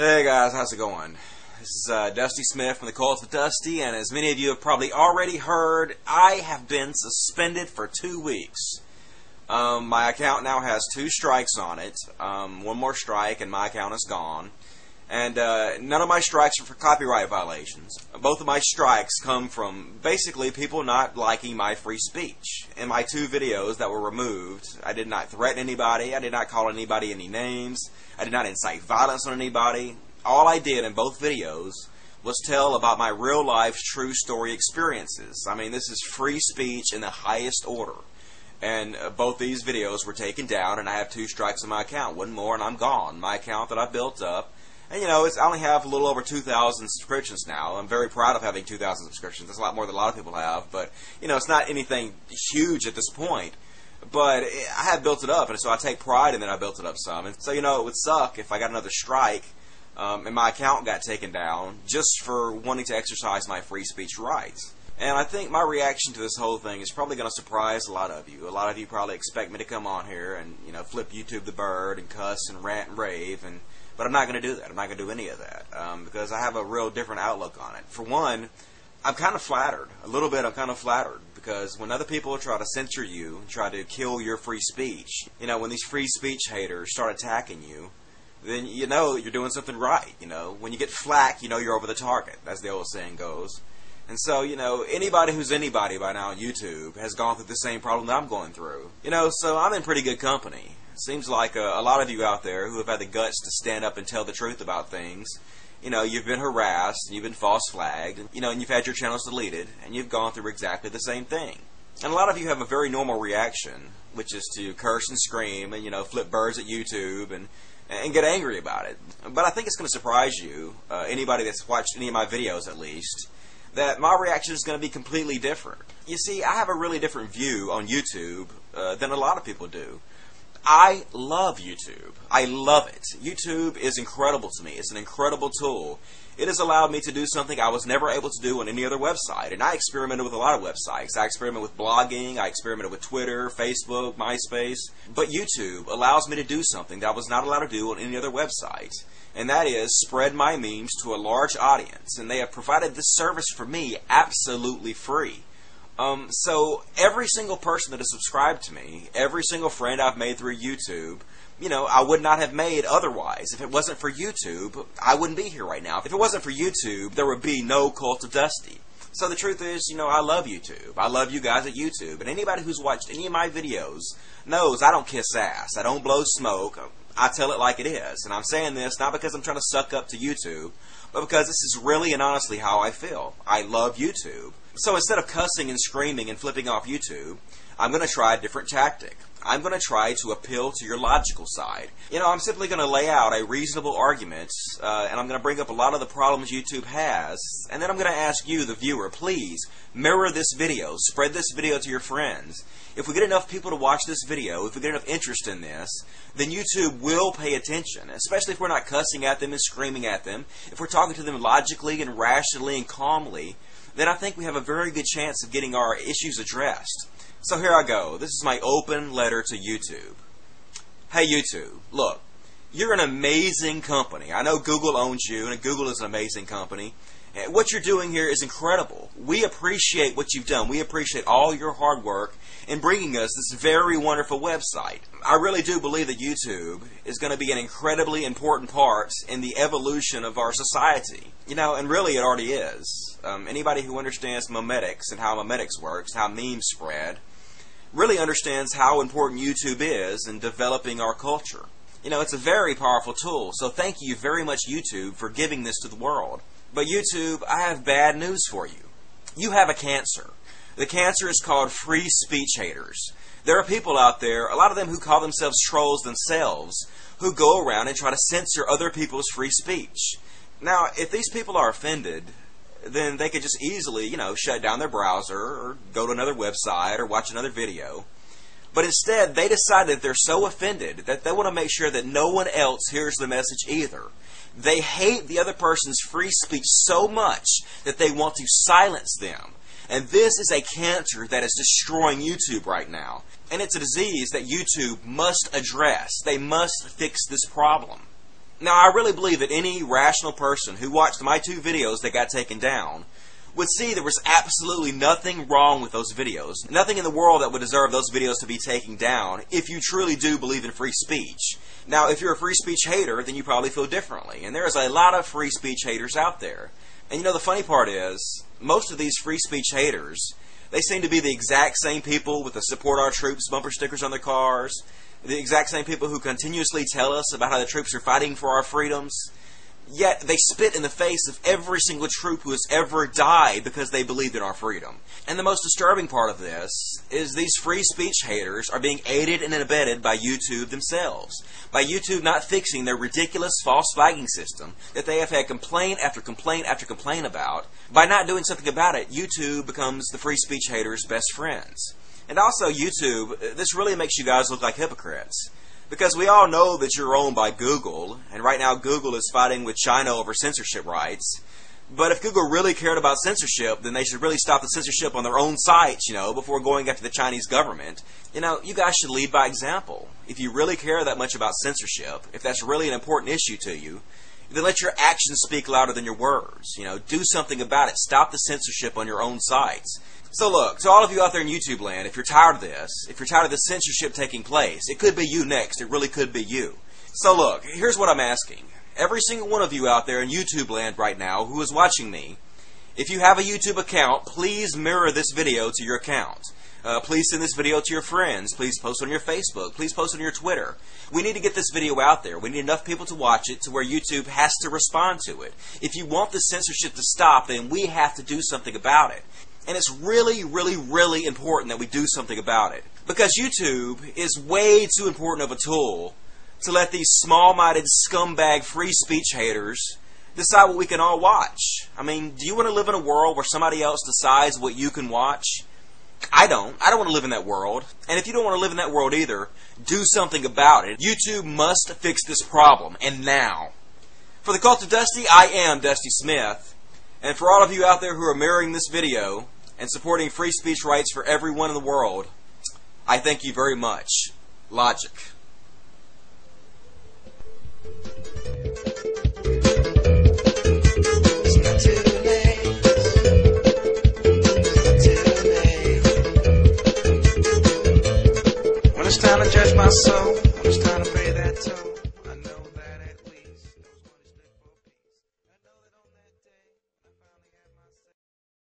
Hey guys, how's it going? This is Dusty Smith from the Cult of Dusty, and as many of you have probably already heard, I have been suspended for 2 weeks. My account now has 2 strikes on it. One more strike and my account is gone. And none of my strikes are for copyright violations. Both of my strikes come from basically people not liking my free speech. In my 2 videos that were removed, I did not threaten anybody, I did not call anybody any names, I did not incite violence on anybody. All I did in both videos was tell about my real life true story experiences. I mean, this is free speech in the highest order. And both these videos were taken down, and I have 2 strikes on my account. One more and I'm gone. My account that I've built up. And, I only have a little over 2,000 subscriptions now. I'm very proud of having 2,000 subscriptions. That's a lot more than a lot of people have. But, it's not anything huge at this point. But I have built it up, and so I take pride in that I built it up some. And so, it would suck if I got another strike and my account got taken down just for wanting to exercise my free speech rights. And I think my reaction to this whole thing is probably going to surprise a lot of you. A lot of you probably expect me to come on here and, flip YouTube the bird and cuss and rant and rave, but I'm not going to do that. I'm not going to do any of that because I have a real different outlook on it. For one, I'm kind of flattered. A little bit I'm kind of flattered because when other people try to censor you and try to kill your free speech, when these free speech haters start attacking you, then you're doing something right. When you get flack, you're over the target, as the old saying goes. And so, anybody who's anybody by now on YouTube has gone through the same problem that I'm going through. So I'm in pretty good company. It seems like a lot of you out there who have had the guts to stand up and tell the truth about things, you've been harassed, and you've been false flagged, and you've had your channels deleted, and you've gone through exactly the same thing. And a lot of you have a very normal reaction, which is to curse and scream and, flip birds at YouTube and get angry about it. But I think it's going to surprise you, anybody that's watched any of my videos at least, that my reaction is going to be completely different. You see, I have a really different view on YouTube than a lot of people do. I love YouTube. I love it. YouTube is incredible to me. It's an incredible tool. It has allowed me to do something I was never able to do on any other website. And I experimented with a lot of websites. I experimented with blogging. I experimented with Twitter, Facebook, MySpace. But YouTube allows me to do something that I was not allowed to do on any other website. And that is spread my memes to a large audience. And they have provided this service for me absolutely free. So every single person that has subscribed to me, every single friend I've made through YouTube, I would not have made otherwise. If it wasn't for YouTube, I wouldn't be here right now. If it wasn't for YouTube, there would be no Cult of Dusty. So the truth is, I love YouTube. I love you guys at YouTube. And anybody who's watched any of my videos knows I don't kiss ass. I don't blow smoke. I tell it like it is. And I'm saying this not because I'm trying to suck up to YouTube, but because this is really and honestly how I feel. I love YouTube. So instead of cussing and screaming and flipping off YouTube, I'm going to try a different tactic. I'm going to try to appeal to your logical side. I'm simply going to lay out a reasonable argument, and I'm going to bring up a lot of the problems YouTube has, and then I'm going to ask you, the viewer, please mirror this video, spread this video to your friends. If we get enough people to watch this video, if we get enough interest in this, then YouTube will pay attention, especially if we're not cussing at them and screaming at them. If we're talking to them logically and rationally and calmly, then I think we have a very good chance of getting our issues addressed. So here I go. This is my open letter to YouTube. Hey YouTube, look, you're an amazing company. I know Google owns you, and Google is an amazing company. And what you're doing here is incredible. We appreciate what you've done. We appreciate all your hard work in bringing us this very wonderful website. I really do believe that YouTube is going to be an incredibly important part in the evolution of our society. And really it already is. Anybody who understands memetics and how memetics works, how memes spread, really understands how important YouTube is in developing our culture. It's a very powerful tool, so thank you very much, YouTube, for giving this to the world. But YouTube, I have bad news for you. You have a cancer. The cancer is called free speech haters. There are people out there, a lot of them who call themselves trolls themselves, who go around and try to censor other people's free speech. Now, if these people are offended, then they could just easily, shut down their browser or go to another website or watch another video. But instead, they decide that they're so offended that they want to make sure that no one else hears the message either. They hate the other person's free speech so much that they want to silence them. And this is a cancer that is destroying YouTube right now. And it's a disease that YouTube must address. They must fix this problem. Now, I really believe that any rational person who watched my 2 videos that got taken down would see there was absolutely nothing wrong with those videos. Nothing in the world that would deserve those videos to be taken down if you truly do believe in free speech. Now, if you're a free speech hater, then you probably feel differently. And there's a lot of free speech haters out there. And you know, the funny part is, most of these free speech haters, they seem to be the exact same people with the Support Our Troops bumper stickers on their cars, the exact same people who continuously tell us about how the troops are fighting for our freedoms. Yet they spit in the face of every single troop who has ever died because they believed in our freedom. And the most disturbing part of this is these free speech haters are being aided and abetted by YouTube themselves. By YouTube not fixing their ridiculous false flagging system that they have had complaint after complaint after complaint about. By not doing something about it, YouTube becomes the free speech haters' best friends. And also YouTube, this really makes you guys look like hypocrites. Because we all know that you're owned by Google, and right now Google is fighting with China over censorship rights. But if Google really cared about censorship, then they should really stop the censorship on their own sites, before going after the Chinese government. You guys should lead by example. If you really care that much about censorship, if that's really an important issue to you, then let your actions speak louder than your words. Do something about it. Stop the censorship on your own sites. So look, to all of you out there in YouTube land, if you're tired of this, if you're tired of this censorship taking place, it could be you next. It really could be you. So look, here's what I'm asking. Every single one of you out there in YouTube land right now who is watching me, if you have a YouTube account, please mirror this video to your account. Please send this video to your friends. Please post it on your Facebook. Please post it on your Twitter. We need to get this video out there. We need enough people to watch it to where YouTube has to respond to it. If you want the censorship to stop, then we have to do something about it. And it's really, really, really important that we do something about it. Because YouTube is way too important of a tool to let these small-minded scumbag free speech haters decide what we can all watch. I mean, do you want to live in a world where somebody else decides what you can watch? I don't. I don't want to live in that world. And if you don't want to live in that world either, do something about it. YouTube must fix this problem, and now. For the Cult of Dusty, I am Dusty Smith. And for all of you out there who are mirroring this video and supporting free speech rights for everyone in the world, I thank you very much. Logic. It's not too late. It's not too late. When it's time to judge my soul,